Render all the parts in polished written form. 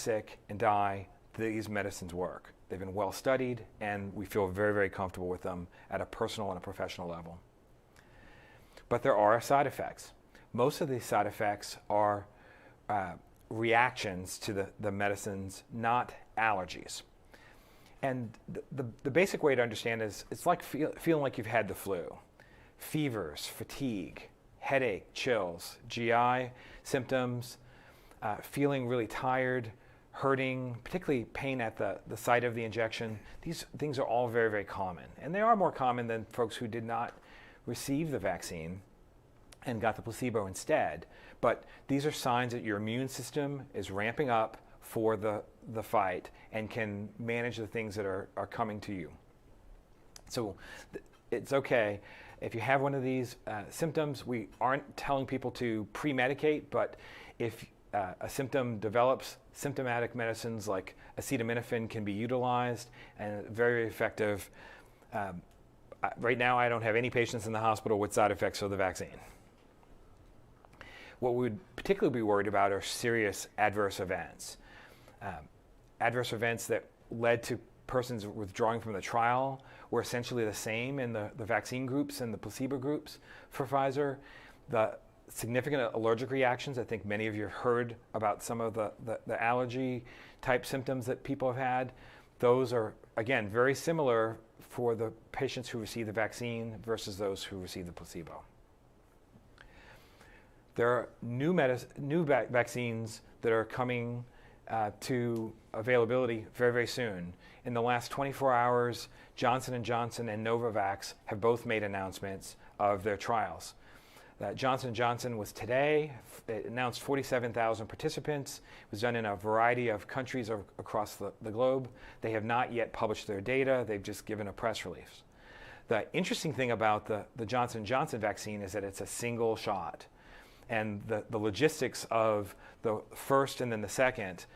sick and die, these medicines work. They've been well studied, and we feel very, very comfortable with them at a personal and a professional level. But there are side effects. Most of these side effects are reactions to the medicines, not allergies. And the basic way to understand is it's like feeling like you've had the flu. Fevers, fatigue, headache, chills, GI symptoms, feeling really tired, hurting, particularly pain at the site of the injection. These things are all very, very common. And they are more common than folks who did not receive the vaccine and got the placebo instead. But these are signs that your immune system is ramping up for the fight and can manage the things that are coming to you. So it's okay. If you have one of these symptoms, we aren't telling people to pre-medicate, but if a symptom develops, symptomatic medicines like acetaminophen can be utilized and very effective. Right now, I don't have any patients in the hospital with side effects of the vaccine. What we would particularly be worried about are serious adverse events. Adverse events that led to persons withdrawing from the trial were essentially the same in the vaccine groups and the placebo groups for Pfizer. The significant allergic reactions, I think many of you have heard about some of the allergy type symptoms that people have had. Those are, again, very similar for the patients who receive the vaccine versus those who receive the placebo. There are new vaccines that are coming to availability very, very soon. In the last 24 hours, Johnson & Johnson and Novavax have both made announcements of their trials. Johnson & Johnson was today. It announced 47,000 participants. It was done in a variety of countries across the globe. They have not yet published their data. They've just given a press release. The interesting thing about the Johnson & Johnson vaccine is that it's a single shot. And the logistics of the first and then the second,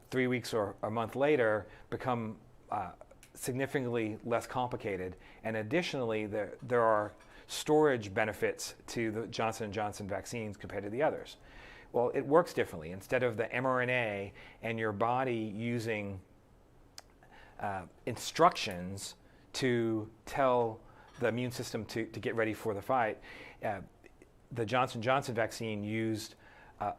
3 weeks or a month later, become significantly less complicated. And additionally, there are storage benefits to the Johnson & Johnson vaccines compared to the others. Well, it works differently. Instead of the mRNA and your body using instructions to tell the immune system to get ready for the fight, the Johnson & Johnson vaccine used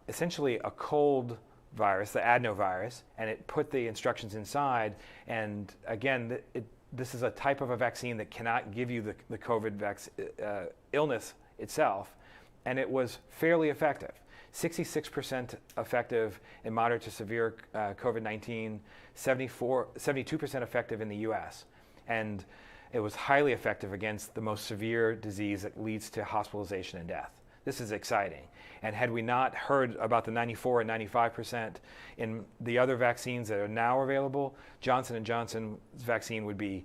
essentially a cold virus, the adenovirus, and it put the instructions inside. And again, this is a type of a vaccine that cannot give you the COVID illness itself, and it was fairly effective. 66% effective in moderate to severe COVID-19, 72% effective in the US. And it was highly effective against the most severe disease that leads to hospitalization and death. This is exciting. And had we not heard about the 94 and 95% in the other vaccines that are now available, Johnson & Johnson's vaccine would be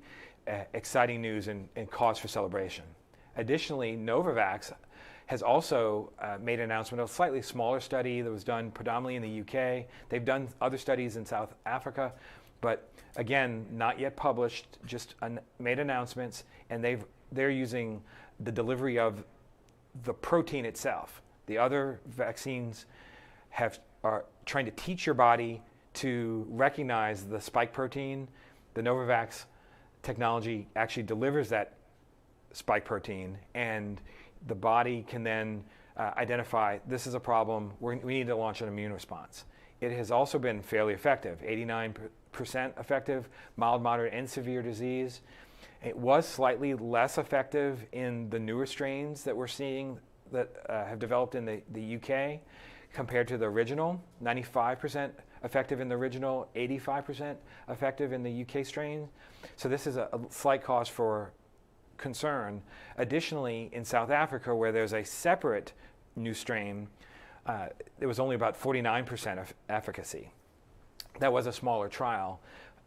exciting news and cause for celebration. Additionally, Novavax has also made an announcement of a slightly smaller study that was done predominantly in the UK. They've done other studies in South Africa, but again, not yet published, just made announcements, and they're using the delivery of the protein itself. The other vaccines are trying to teach your body to recognize the spike protein. The Novavax technology actually delivers that spike protein, and the body can then identify this is a problem, we need to launch an immune response. It has also been fairly effective, 89% effective, mild, moderate, and severe disease. It was slightly less effective in the newer strains that we're seeing that have developed in the UK compared to the original. 95% effective in the original, 85% effective in the UK strain. So this is a slight cause for concern. Additionally, in South Africa, where there's a separate new strain, there was only about 49% of efficacy. That was a smaller trial,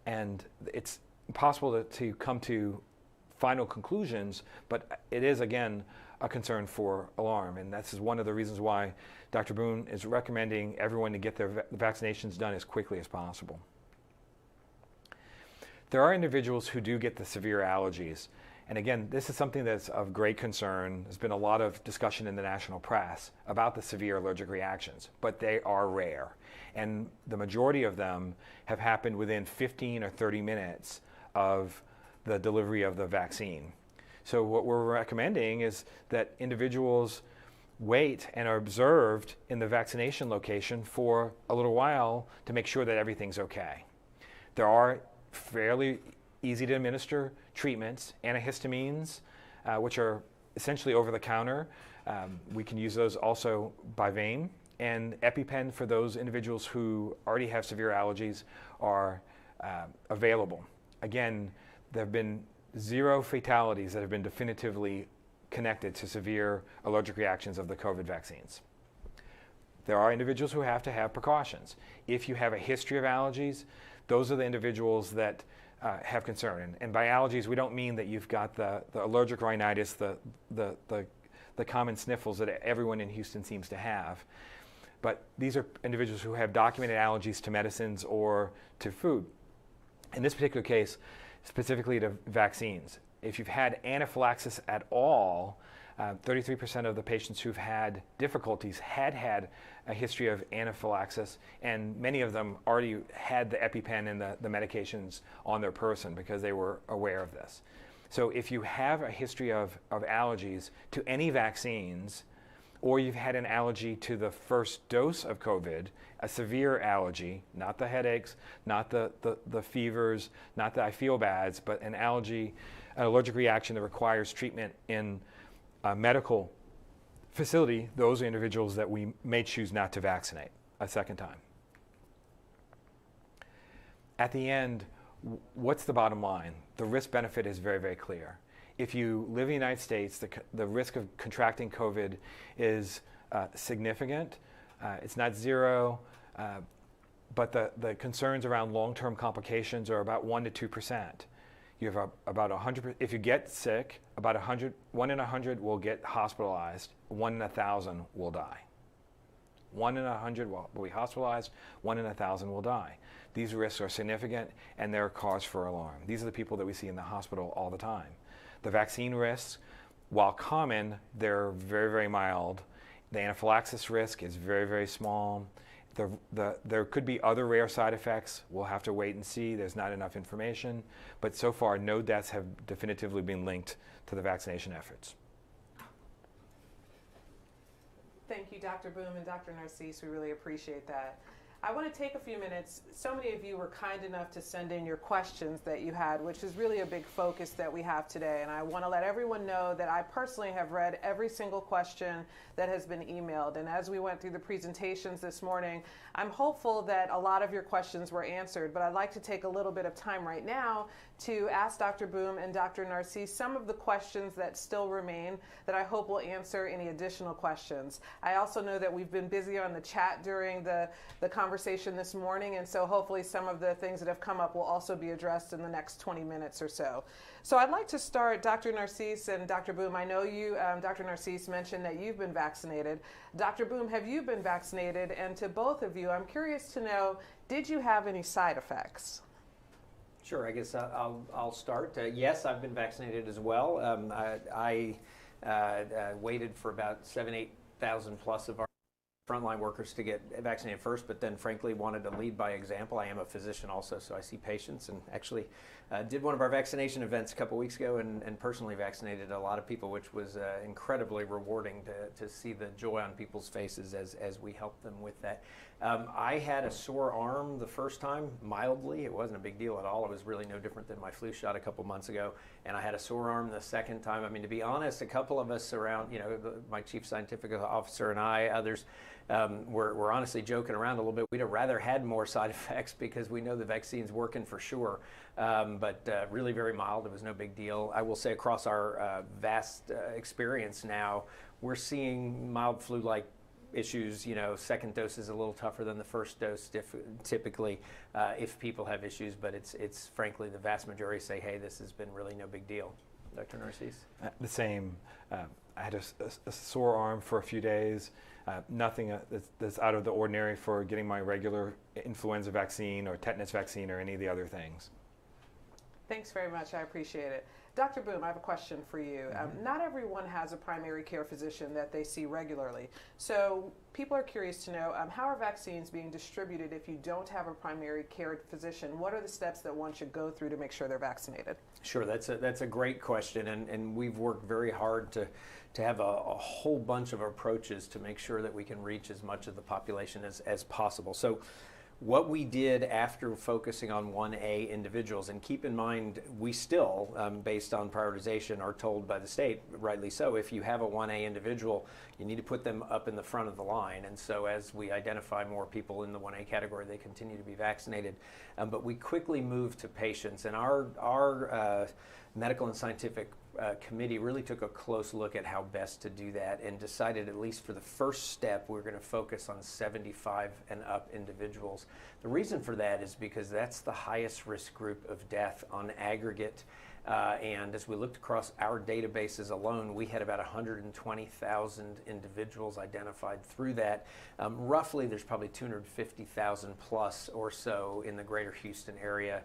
and it's possible to come to final conclusions, but it is, again, a concern for alarm. And this is one of the reasons why Dr. Boone is recommending everyone to get their vaccinations done as quickly as possible. There are individuals who do get the severe allergies, And again, this is something that's of great concern. There's been a lot of discussion in the national press about the severe allergic reactions, but they are rare. And the majority of them have happened within 15 or 30 minutes of the delivery of the vaccine. So what we're recommending is that individuals wait and are observed in the vaccination location for a little while to make sure that everything's okay. There are fairly easy to administer treatments, antihistamines, which are essentially over the counter. We can use those also by vein. And EpiPen for those individuals who already have severe allergies are available. Again, there have been 0 fatalities that have been definitively connected to severe allergic reactions of the COVID vaccines. There are individuals who have to have precautions. If you have a history of allergies, those are the individuals that have concern. And by allergies, we don't mean that you've got the allergic rhinitis, the common sniffles that everyone in Houston seems to have. But these are individuals who have documented allergies to medicines or to food. In this particular case, specifically to vaccines, if you've had anaphylaxis at all, 33% of the patients who've had difficulties had a history of anaphylaxis, and many of them already had the EpiPen and the medications on their person because they were aware of this. So if you have a history of allergies to any vaccines, or you've had an allergy to the first dose of COVID, a severe allergy, not the headaches, not the fevers, not the I feel bads, but an allergy, an allergic reaction that requires treatment in a medical facility, those are individuals that we may choose not to vaccinate a second time. At the end, what's the bottom line? The risk-benefit is very, very clear. If you live in the United States, the risk of contracting COVID is significant. It's not 0, but the concerns around long-term complications are about 1 to 2%. You have about 100. If you get sick, about 1 in 100 will get hospitalized. 1 in 1,000 will die. 1 in 100 will be hospitalized. 1 in 1,000 will die. These risks are significant, and they're cause for alarm. These are the people that we see in the hospital all the time. The vaccine risks, while common, they're very, very mild. The anaphylaxis risk is very, very small. There could be other rare side effects. We'll have to wait and see. There's not enough information. But so far, no deaths have definitively been linked to the vaccination efforts. Thank you, Dr. Boom and Dr. Narcisse. We really appreciate that. I want to take a few minutes. So many of you were kind enough to send in your questions that you had, which is really a big focus that we have today. And I want to let everyone know that I personally have read every single question that has been emailed. And as we went through the presentations this morning, I'm hopeful that a lot of your questions were answered. But I'd like to take a little bit of time right now to ask Dr. Boom and Dr. Narcisse some of the questions that still remain that I hope will answer any additional questions. I also know that we've been busy on the chat during the conversation this morning, and so hopefully some of the things that have come up will also be addressed in the next 20 minutes or so. So I'd like to start, Dr. Narcisse and Dr. Boom, I know you, Dr. Narcisse, mentioned that you've been vaccinated. Dr. Boom, have you been vaccinated? And to both of you, I'm curious to know, did you have any side effects? Sure, I guess I'll start. Yes, I've been vaccinated as well. I waited for about 8,000 plus of our frontline workers to get vaccinated first, but then frankly wanted to lead by example. I am a physician also, so I see patients, and actually did one of our vaccination events a couple weeks ago and personally vaccinated a lot of people, which was incredibly rewarding to see the joy on people's faces as we helped them with that. I had a sore arm the first time, mildly. It wasn't a big deal at all. It was really no different than my flu shot a couple months ago. And I had a sore arm the second time. I mean, to be honest, a couple of us around, my chief scientific officer and I, others, we're honestly joking around a little bit. We'd have rather had more side effects because we know the vaccine's working for sure. But really very mild. It was no big deal. I will say across our vast experience now, we're seeing mild flu-like issues. Second dose is a little tougher than the first dose typically if people have issues, but it's frankly the vast majority say, hey, this has been really no big deal. Dr. Narcisse? The same. I had a sore arm for a few days. Nothing that's out of the ordinary for getting my regular influenza vaccine or tetanus vaccine or any of the other things. Thanks very much. I appreciate it. Dr. Boom, I have a question for you. Not everyone has a primary care physician that they see regularly. So people are curious to know, how are vaccines being distributed if you don't have a primary care physician? What are the steps that one should go through to make sure they're vaccinated? Sure, that's a great question, and we've worked very hard to have a whole bunch of approaches to make sure that we can reach as much of the population as possible. So what we did after focusing on 1A individuals, and keep in mind, we still, based on prioritization, are told by the state, rightly so, if you have a 1A individual, you need to put them up in the front of the line. And so as we identify more people in the 1A category, they continue to be vaccinated. But we quickly moved to patients, and our medical and scientific committee really took a close look at how best to do that and decided, at least for the first step, we're going to focus on 75 and up individuals. The reason for that is because that's the highest risk group of death on aggregate. And as we looked across our databases alone, we had about 120,000 individuals identified through that. Roughly, there's probably 250,000 plus or so in the greater Houston area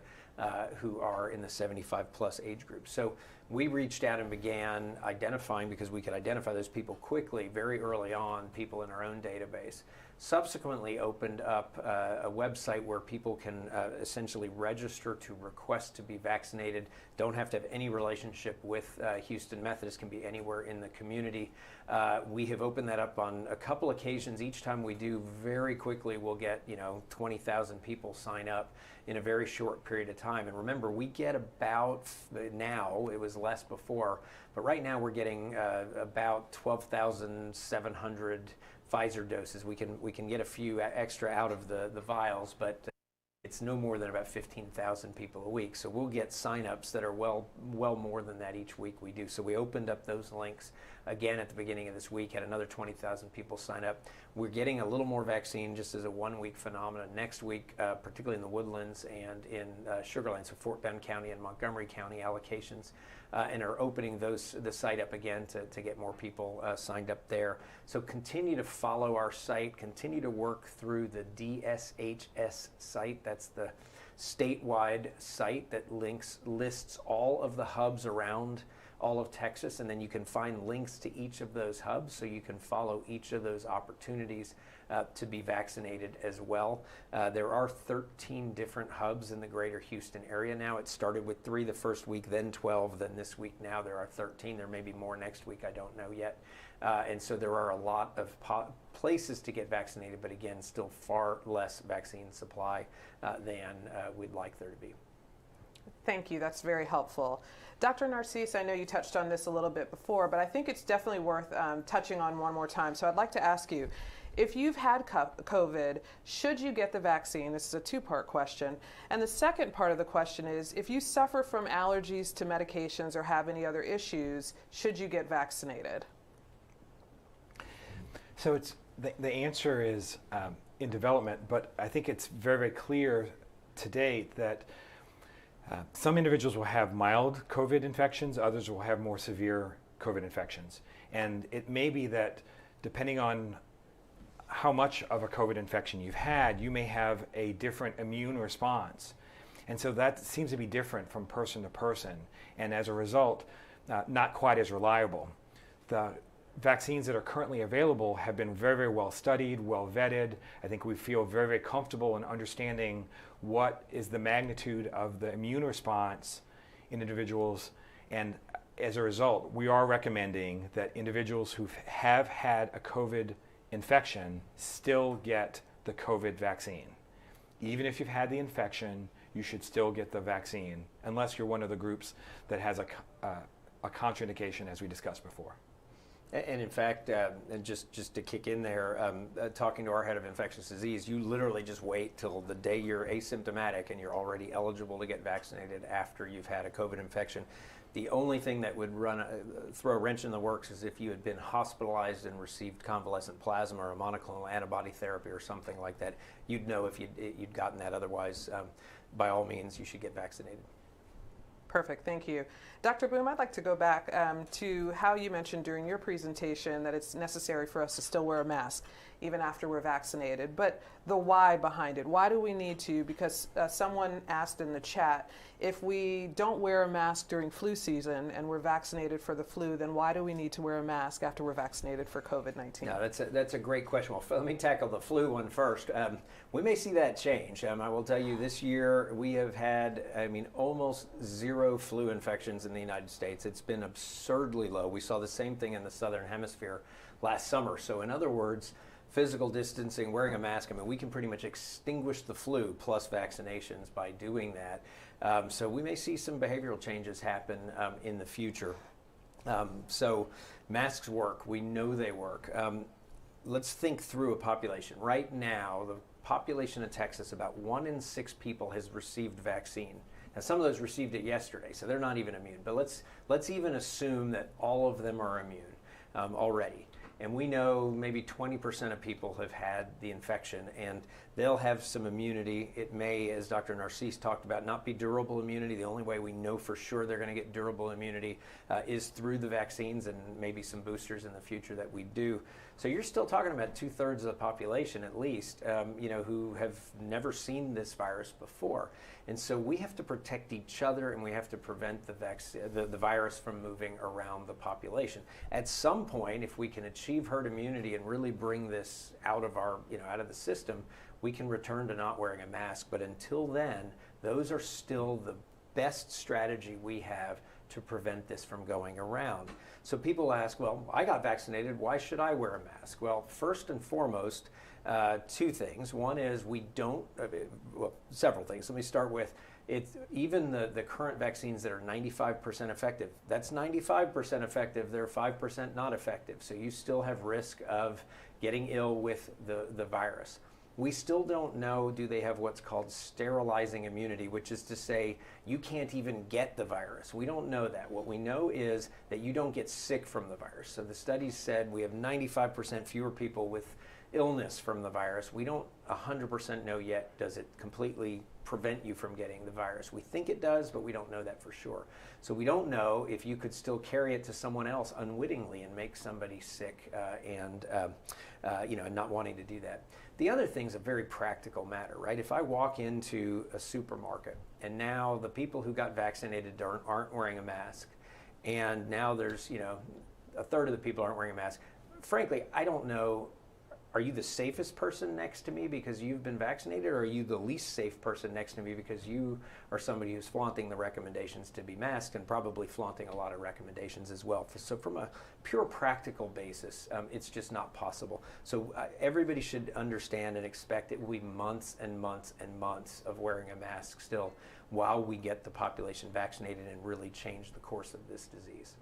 who are in the 75 plus age group. So we reached out and began identifying, because we could identify those people quickly, very early on, people in our own database. Subsequently opened up a website where people can essentially register to request to be vaccinated. Don't have to have any relationship with Houston Methodist, can be anywhere in the community. We have opened that up on a couple occasions. Each time we do, very quickly we'll get 20,000 people sign up in a very short period of time. And remember, we get about, now, it was less before, but right now we're getting about 12,700 Pfizer doses. We can get a few extra out of the vials, but it's no more than about 15,000 people a week. So we'll get signups that are well more than that each week we do. So we opened up those links again at the beginning of this week, had another 20,000 people sign up. We're getting a little more vaccine just as a 1 week phenomenon. Next week, particularly in the Woodlands and in Sugar Land, so Fort Bend County and Montgomery County allocations, and are opening the site up again to get more people signed up there. So continue to follow our site, continue to work through the DSHS site. That's the statewide site that lists all of the hubs around all of Texas, and then you can find links to each of those hubs, so you can follow each of those opportunities to be vaccinated as well. There are 13 different hubs in the greater Houston area now. It started with 3 the first week, then 12, then this week now there are 13. There may be more next week, I don't know yet. And so there are a lot of places to get vaccinated, but again, still far less vaccine supply than we'd like there to be. Thank you. That's very helpful. Dr. Narcisse, I know you touched on this a little bit before, but I think it's definitely worth touching on one more time. So I'd like to ask you, if you've had COVID, should you get the vaccine? This is a two-part question. And the second part of the question is, if you suffer from allergies to medications or have any other issues, should you get vaccinated? So it's the answer is in development, but I think it's very, very clear to date that some individuals will have mild COVID infections, others will have more severe COVID infections. And it may be that depending on how much of a COVID infection you've had, you may have a different immune response. And so that seems to be different from person to person, and as a result, not quite as reliable. The vaccines that are currently available have been very, very well studied, well vetted. I think we feel very, very comfortable in understanding what is the magnitude of the immune response in individuals. And as a result, we are recommending that individuals who have had a COVID infection still get the COVID vaccine. Even if you've had the infection, you should still get the vaccine, unless you're one of the groups that has a contraindication, as we discussed before. And in fact, and just to kick in there, talking to our head of infectious disease, you literally just wait till the day you're asymptomatic and you're already eligible to get vaccinated after you've had a COVID infection. The only thing that would throw a wrench in the works is if you had been hospitalized and received convalescent plasma or a monoclonal antibody therapy or something like that. You'd know if you'd gotten that. Otherwise, by all means, you should get vaccinated. Perfect, thank you. Dr. Boom, I'd like to go back to how you mentioned during your presentation that it's necessary for us to still wear a mask. even after we're vaccinated. But the why behind it, why do we need to? Because someone asked in the chat, if we don't wear a mask during flu season and we're vaccinated for the flu, then why do we need to wear a mask after we're vaccinated for COVID-19? No, that's a great question. Well, let me tackle the flu one first. We may see that change. I will tell you, this year we have had, almost zero flu infections in the United States. It's been absurdly low. We saw the same thing in the Southern Hemisphere last summer. So in other words, physical distancing, wearing a mask, we can pretty much extinguish the flu plus vaccinations by doing that. So we may see some behavioral changes happen in the future. So masks work. We know they work. Let's think through a population. Right now, the population of Texas, about 1 in 6 people has received vaccine. Now, some of those received it yesterday, so they're not even immune. But let's even assume that all of them are immune already. And we know maybe 20% of people have had the infection, and they'll have some immunity. It may, as Dr. Narcisse talked about, not be durable immunity. The only way we know for sure they're going to get durable immunity is through the vaccines and maybe some boosters in the future that we do. So you're still talking about 2/3 of the population at least, who have never seen this virus before. And so we have to protect each other, and we have to prevent the virus from moving around the population. At some point, if we can achieve herd immunity and really bring this out of out of the system, we can return to not wearing a mask. But until then, those are still the best strategy we have to prevent this from going around. So people ask, well, I got vaccinated, why should I wear a mask? Well, first and foremost, 2 things. One is several things. Let me start with, even the current vaccines that are 95% effective, that's 95% effective, they're 5% not effective. So you still have risk of getting ill with the virus. We still don't know, do they have what's called sterilizing immunity, which is to say you can't even get the virus. We don't know that. What we know is that you don't get sick from the virus. So the studies said we have 95% fewer people with illness from the virus. We don't 100% know yet, does it completely prevent you from getting the virus? We think it does, but we don't know that for sure. So we don't know if you could still carry it to someone else unwittingly and make somebody sick and not wanting to do that. The other thing's a very practical matter, right? If I walk into a supermarket and now the people who got vaccinated aren't wearing a mask, and now there's, 1/3 of the people aren't wearing a mask. Frankly, I don't know, are you the safest person next to me because you've been vaccinated, or are you the least safe person next to me because you are somebody who's flaunting the recommendations to be masked and probably flaunting a lot of recommendations as well? So from a pure practical basis, it's just not possible. So everybody should understand and expect it will be months and months and months of wearing a mask still while we get the population vaccinated and really change the course of this disease.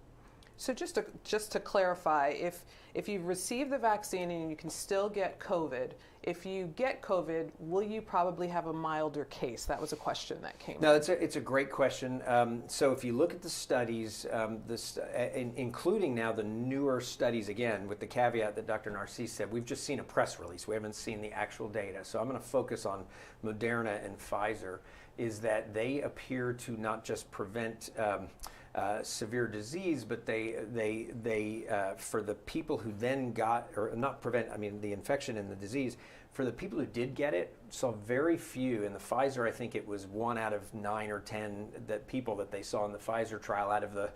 So just to clarify, if you've received the vaccine and you can still get COVID, if you get COVID, will you probably have a milder case? That was a question that came No, up. it's a great question. So if you look at the studies, including now the newer studies, again, with the caveat that Dr. Narcisse said, we've just seen a press release. We haven't seen the actual data. So I'm going to focus on Moderna and Pfizer, is that they appear to not just prevent severe disease, but they for the people who then got, or not prevent, the infection and the disease, for the people who did get it, saw very few. In the Pfizer, I think it was 1 out of 9 or 10 people that they saw in the Pfizer trial out of the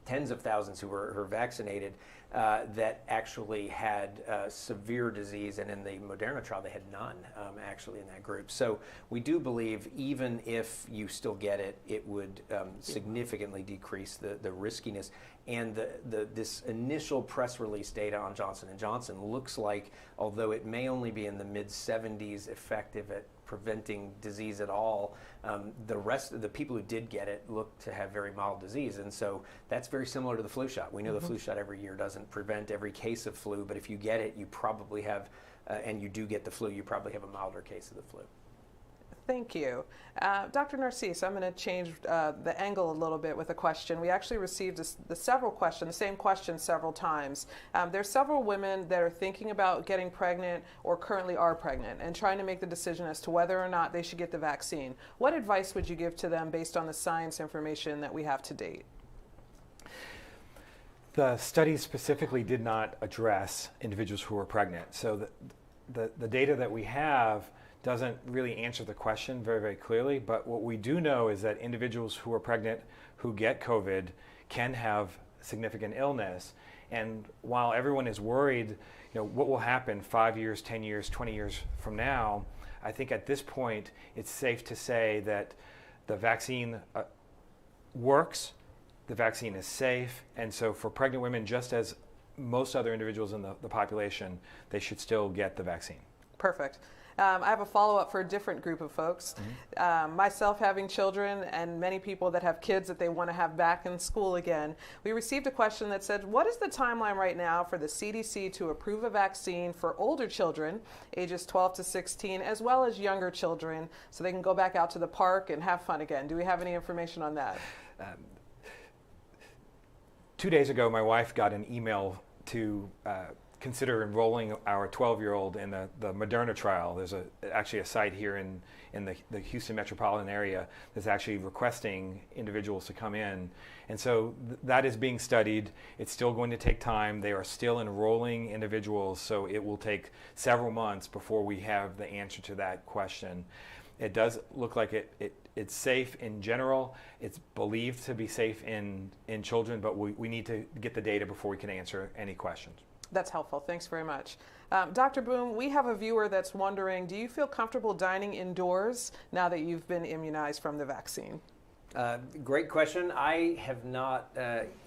tens of thousands who were vaccinated that actually had severe disease, and in the Moderna trial they had none actually in that group. So we do believe even if you still get it, it would significantly decrease the riskiness. And this initial press release data on Johnson & Johnson looks like, although it may only be in the mid-70s effective at preventing disease at all, the rest of the people who did get it look to have very mild disease. And so that's very similar to the flu shot. We know the flu shot every year doesn't prevent every case of flu, but if you get it, you probably have, and you do get the flu, you probably have a milder case of the flu. Thank you. Dr. Narcisse, I'm going to change the angle a little bit with a question. We actually received the same question several times. There's several women that are thinking about getting pregnant or currently are pregnant and trying to make the decision as to whether or not they should get the vaccine. What advice would you give to them based on the science information that we have to date? The studies specifically did not address individuals who were pregnant. So the data that we have doesn't really answer the question very, very clearly. But what we do know is that individuals who are pregnant who get COVID can have significant illness. And while everyone is worried, what will happen 5 years, 10 years, 20 years from now, I think at this point it's safe to say that the vaccine works, the vaccine is safe, and so for pregnant women, just as most other individuals in the population, they should still get the vaccine. Perfect. I have a follow-up for a different group of folks. Myself having children and many people that have kids that they want to have back in school again. We received a question that said, what is the timeline right now for the CDC to approve a vaccine for older children, ages 12 to 16, as well as younger children, so they can go back out to the park and have fun again? Do we have any information on that? 2 days ago, my wife got an email to consider enrolling our 12-year-old in the Moderna trial. There's actually a site here in the Houston metropolitan area that's actually requesting individuals to come in. And so that is being studied. It's still going to take time. They are still enrolling individuals, so it will take several months before we have the answer to that question. It does look like it's safe in general. It's believed to be safe in children, but we need to get the data before we can answer any questions. That's helpful. Thanks very much. Dr. Boom, we have a viewer that's wondering, do you feel comfortable dining indoors now that you've been immunized from the vaccine? Great question. I have not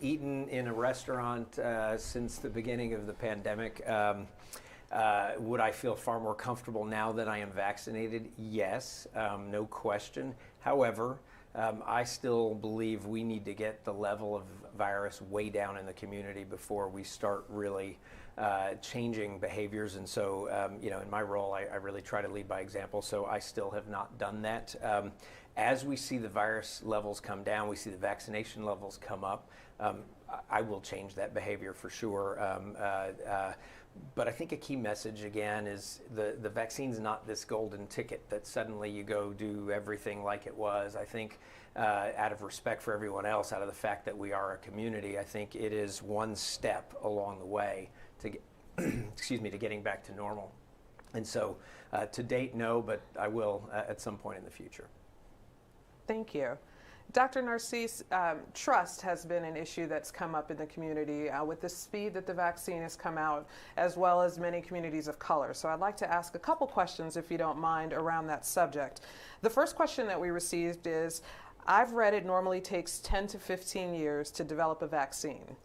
eaten in a restaurant since the beginning of the pandemic. Would I feel far more comfortable now that I am vaccinated? Yes, no question. However, I still believe we need to get the level of virus way down in the community before we start really changing behaviors. And so, in my role, I really try to lead by example. So I still have not done that. As we see the virus levels come down, we see the vaccination levels come up, I will change that behavior for sure. But I think a key message, again, is the vaccine's not this golden ticket that suddenly you go do everything like it was. I think out of respect for everyone else, out of the fact that we are a community, I think it is one step along the way to get, to getting back to normal. And so to date, no, but I will at some point in the future. Thank you. Dr. Narcisse, trust has been an issue that's come up in the community with the speed that the vaccine has come out, as well as many communities of color. So I'd like to ask a couple questions, if you don't mind, around that subject. The first question that we received is, I've read it normally takes 10 to 15 years to develop a vaccine.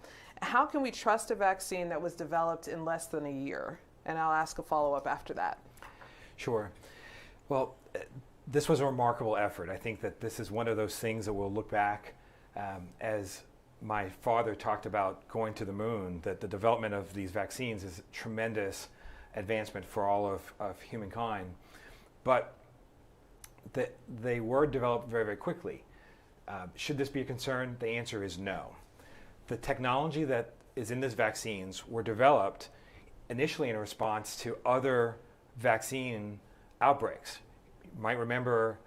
How can we trust a vaccine that was developed in less than a year? And I'll ask a follow-up after that. Sure. Well, this was a remarkable effort. I think that this is one of those things that we'll look back as my father talked about going to the moon, that the development of these vaccines is a tremendous advancement for all of humankind. But they were developed very, very quickly. Should this be a concern? The answer is no. The technology that is in these vaccines were developed initially in response to other vaccine outbreaks. You might remember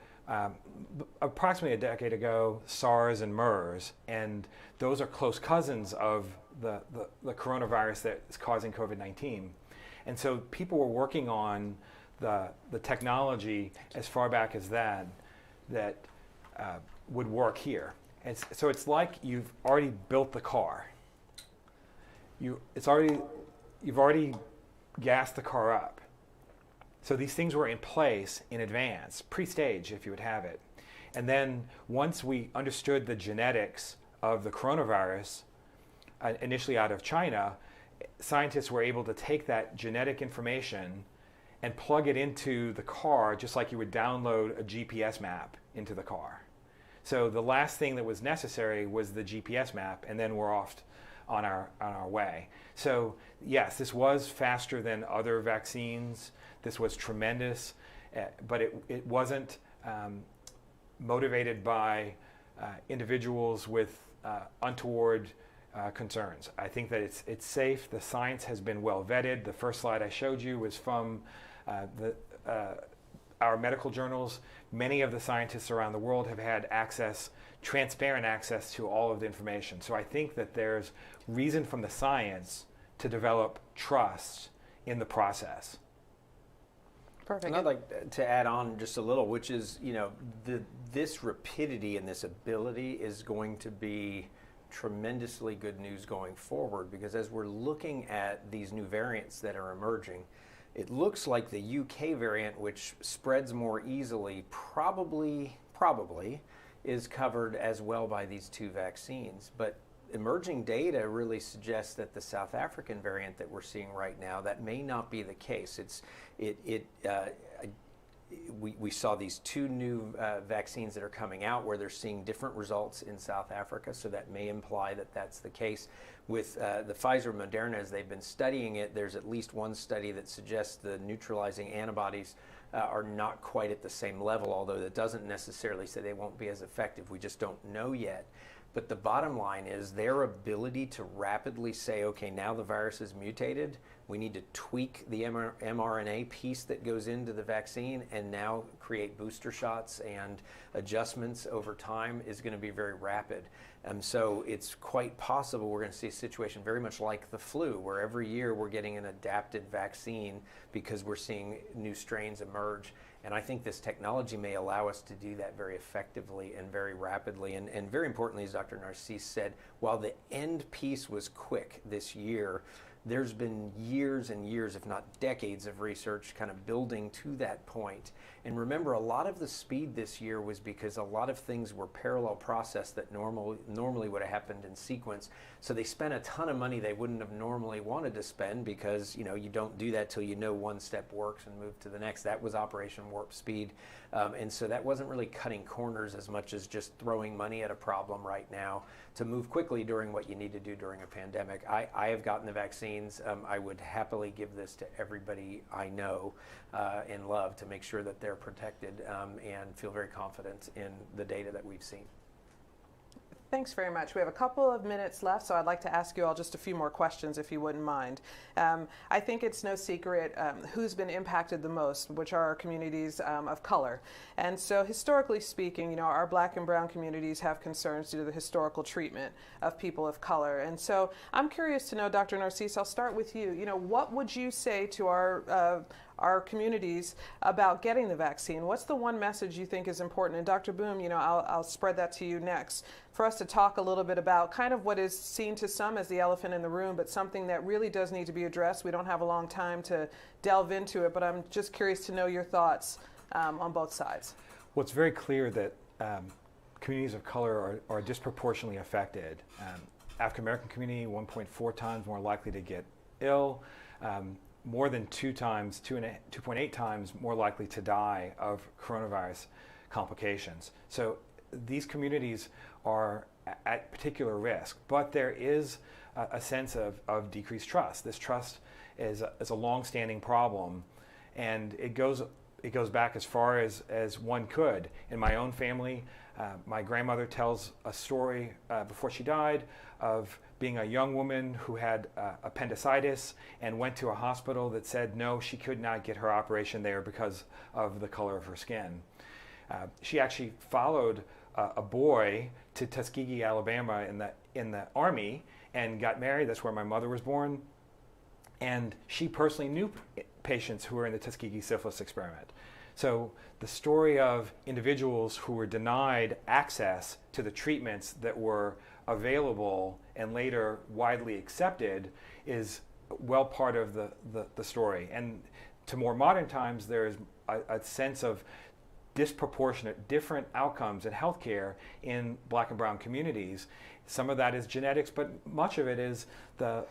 approximately a decade ago, SARS and MERS, and those are close cousins of the coronavirus that is causing COVID-19. And so people were working on the technology as far back as that would work here. And so it's like you've already built the car. You've already gassed the car up. So these things were in place in advance, pre-stage if you would have it. And then once we understood the genetics of the coronavirus, initially out of China, scientists were able to take that genetic information and plug it into the car just like you would download a GPS map into the car. So the last thing that was necessary was the GPS map, and then we're off on our way. So yes, this was faster than other vaccines. This was tremendous, but it wasn't motivated by individuals with untoward concerns. I think that it's safe. The science has been well vetted. The first slide I showed you was from our medical journals. Many of the scientists around the world have had transparent access to all of the information. So I think that there's reason from the science to develop trust in the process. Perfect. And I'd like to add on just a little, which is, you know, this rapidity and this ability is going to be tremendously good news going forward, because as we're looking at these new variants that are emerging, it looks like the UK variant, which spreads more easily, probably is covered as well by these two vaccines. But emerging data really suggests that the South African variant that we're seeing right now, that may not be the case. We saw these two new vaccines that are coming out where they're seeing different results in South Africa, so that may imply that that's the case. With the Pfizer Moderna, as they've been studying it, there's at least one study that suggests the neutralizing antibodies are not quite at the same level, although that doesn't necessarily say they won't be as effective. We just don't know yet. But the bottom line is their ability to rapidly say, okay, now the virus is mutated, we need to tweak the mRNA piece that goes into the vaccine and now create booster shots and adjustments over time is going to be very rapid. So it's quite possible we're going to see a situation very much like the flu, where every year we're getting an adapted vaccine because we're seeing new strains emerge. And I think this technology may allow us to do that very effectively and very rapidly. And very importantly, as Dr. Narcisse said, while the end piece was quick this year, there's been years and years, if not decades, of research kind of building to that point. And remember, a lot of the speed this year was because a lot of things were parallel processed that normally would have happened in sequence. So they spent a ton of money they wouldn't have normally wanted to spend, because you don't do that till you know one step works and move to the next. That was Operation Warp Speed. And so that wasn't really cutting corners as much as just throwing money at a problem right now to move quickly during what you need to do during a pandemic. I have gotten the vaccines. I would happily give this to everybody I know and love to make sure that they're protected and feel very confident in the data that we've seen. Thanks very much. We have a couple of minutes left, so I'd like to ask you all just a few more questions, if you wouldn't mind. I think it's no secret who's been impacted the most, which are our communities of color. And so historically speaking, our Black and brown communities have concerns due to the historical treatment of people of color. And so I'm curious to know, Dr. Narcisse, I'll start with you. What would you say to our communities about getting the vaccine? What's the one message you think is important? And Dr. Boom, I'll spread that to you next, for us to talk a little bit about kind of what is seen to some as the elephant in the room, but something that really does need to be addressed. We don't have a long time to delve into it, but I'm just curious to know your thoughts on both sides. Well, it's very clear that communities of color are disproportionately affected. African American community, 1.4 times more likely to get ill. More than 2.8 times more likely to die of coronavirus complications. So these communities are at particular risk, but there is a sense of decreased trust. This trust is a long-standing problem, and it goes back as far as one could. In my own family, my grandmother tells a story before she died of being a young woman who had appendicitis and went to a hospital that said no, she could not get her operation there because of the color of her skin. She actually followed a boy to Tuskegee, Alabama in the Army and got married. That's where my mother was born. And she personally knew patients who were in the Tuskegee syphilis experiment. So the story of individuals who were denied access to the treatments that were available and later widely accepted is well part of the story. And to more modern times, there is a sense of disproportionate different outcomes in healthcare in Black and brown communities. Some of that is genetics, but much of it is the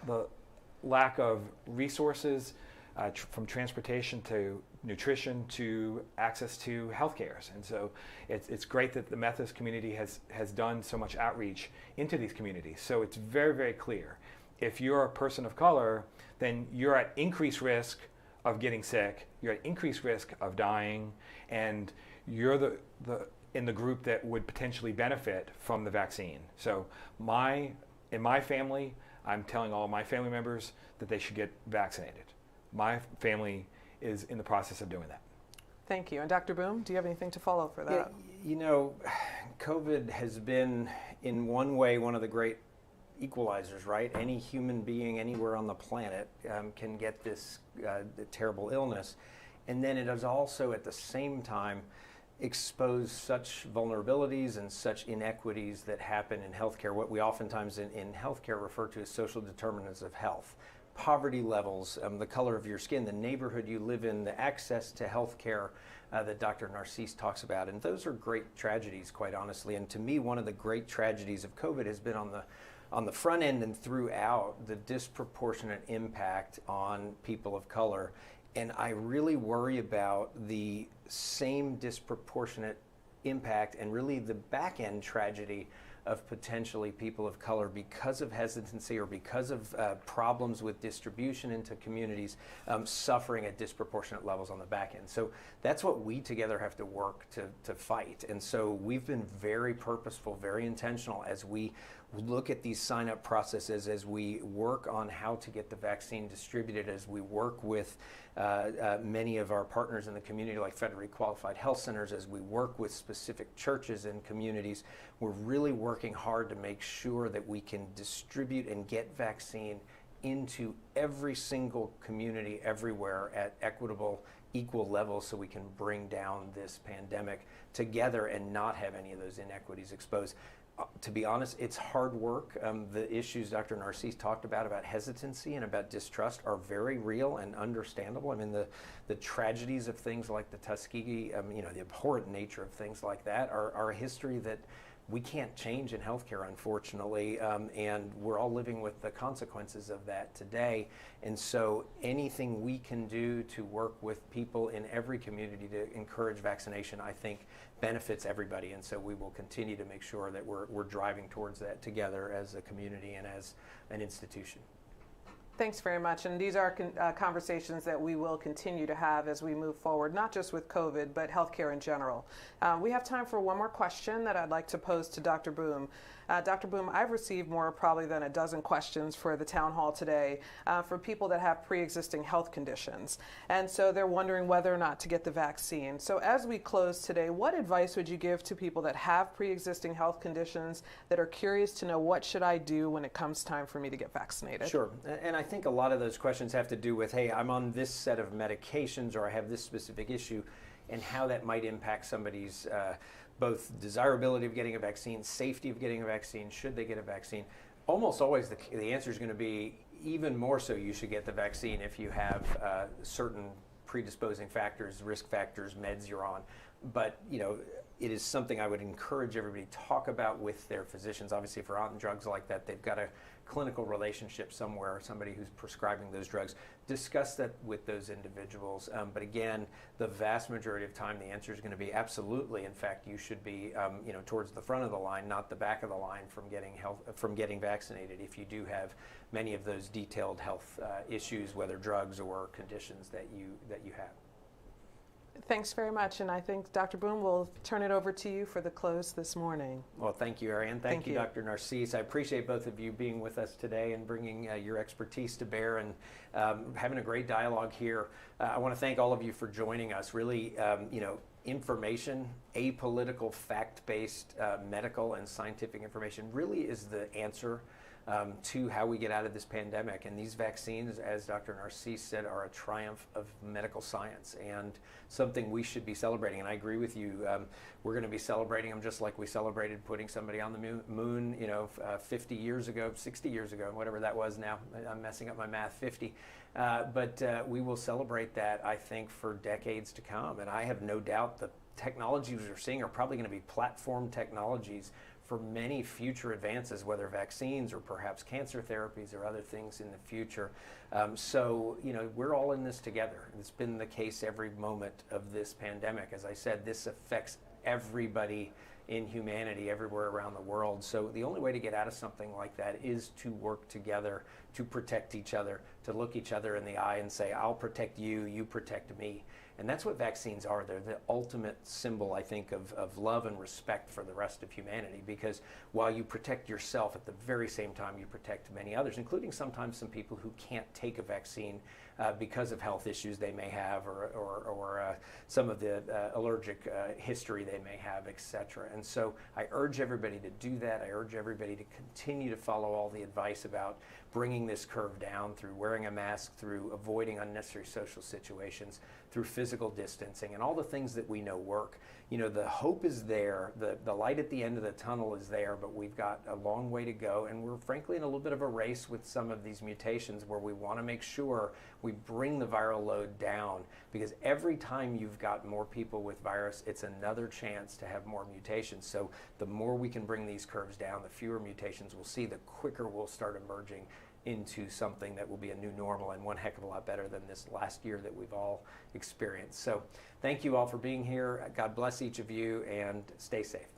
lack of resources, from transportation to nutrition to access to healthcare. And so it's great that the Methodist community has done so much outreach into these communities. So it's very, very clear. If you're a person of color, then you're at increased risk of getting sick, you're at increased risk of dying, and you're in the group that would potentially benefit from the vaccine. So in my family, I'm telling all of my family members that they should get vaccinated. My family is in the process of doing that. Thank you. And Dr. Boom, do you have anything to follow for that? Yeah, COVID has been, in one way, one of the great equalizers, right? Any human being anywhere on the planet can get this terrible illness. And then it has also at the same time exposed such vulnerabilities and such inequities that happen in healthcare, what we oftentimes in healthcare refer to as social determinants of health. Poverty levels, the color of your skin, the neighborhood you live in, the access to healthcare that Dr. Narcisse talks about. And those are great tragedies, quite honestly. And to me, one of the great tragedies of COVID has been on the front end and throughout the disproportionate impact on people of color. And I really worry about the same disproportionate impact and really the back end tragedy of potentially people of color because of hesitancy or because of problems with distribution into communities suffering at disproportionate levels on the back end. So that's what we together have to work to fight. And so we've been very purposeful, very intentional as we look at these sign-up processes, as we work on how to get the vaccine distributed, as we work with many of our partners in the community like federally qualified health centers, as we work with specific churches and communities. We're really working hard to make sure that we can distribute and get vaccine into every single community everywhere at equitable, equal levels so we can bring down this pandemic together and not have any of those inequities exposed. To be honest, it's hard work. The issues Dr. Narcisse talked about hesitancy and about distrust are very real and understandable. I mean, the tragedies of things like the Tuskegee, the abhorrent nature of things like that are a history that we can't change in healthcare, unfortunately, and we're all living with the consequences of that today. And so anything we can do to work with people in every community to encourage vaccination, I think, benefits everybody. And so we will continue to make sure that we're driving towards that together as a community and as an institution. Thanks very much. And these are conversations that we will continue to have as we move forward, not just with COVID, but healthcare in general. We have time for one more question that I'd like to pose to Dr. Boom. Dr. Boom, I've received more probably than a dozen questions for the town hall today for people that have pre-existing health conditions. And so they're wondering whether or not to get the vaccine. So as we close today, what advice would you give to people that have pre-existing health conditions that are curious to know what should I do when it comes time for me to get vaccinated? Sure. And I think a lot of those questions have to do with, hey, I'm on this set of medications or I have this specific issue, and how that might impact somebody's both desirability of getting a vaccine, safety of getting a vaccine, should they get a vaccine. Almost always the answer is going to be even more so you should get the vaccine if you have certain predisposing factors, risk factors, meds you're on. But, it is something I would encourage everybody to talk about with their physicians. Obviously, if they're on drugs like that, they've got a clinical relationship somewhere, somebody who's prescribing those drugs. Discuss that with those individuals. But again, the vast majority of time, the answer is going to be absolutely. In fact, you should be, towards the front of the line, not the back of the line from getting vaccinated if you do have many of those detailed health issues, whether drugs or conditions that you have. Thanks very much, and I think Dr. Boom will turn it over to you for the close this morning. Well, thank you, Ariane. Thank you, Dr. Narcisse. I appreciate both of you being with us today and bringing your expertise to bear and having a great dialogue here. I want to thank all of you for joining us. Really, information, apolitical, fact-based medical and scientific information really is the answer to how we get out of this pandemic. And these vaccines, as Dr. Narcisse said, are a triumph of medical science and something we should be celebrating. And I agree with you. We're going to be celebrating them just like we celebrated putting somebody on the moon, 50 years ago, 60 years ago, whatever that was now. I'm messing up my math, 50. But we will celebrate that, I think, for decades to come. And I have no doubt the technologies we're seeing are probably going to be platform technologies for many future advances, whether vaccines or perhaps cancer therapies or other things in the future. So, we're all in this together. It's been the case every moment of this pandemic. As I said, this affects everybody in humanity everywhere around the world. So the only way to get out of something like that is to work together, to protect each other, to look each other in the eye and say, I'll protect you, you protect me. And that's what vaccines are. They're the ultimate symbol, I think, of love and respect for the rest of humanity, because while you protect yourself, at the very same time you protect many others, including sometimes some people who can't take a vaccine because of health issues they may have or some of the allergic history they may have, etc. And so I urge everybody to do that. I urge everybody to continue to follow all the advice about bringing this curve down through wearing a mask, through avoiding unnecessary social situations, through physical distancing and all the things that we know work. You know, the hope is there, the light at the end of the tunnel is there, but we've got a long way to go, and we're frankly in a little bit of a race with some of these mutations where we want to make sure we bring the viral load down, because every time you've got more people with virus, it's another chance to have more mutations. So the more we can bring these curves down, the fewer mutations we'll see, the quicker we'll start emerging into something that will be a new normal, and one heck of a lot better than this last year that we've all experienced. So thank you all for being here. God bless each of you, and stay safe.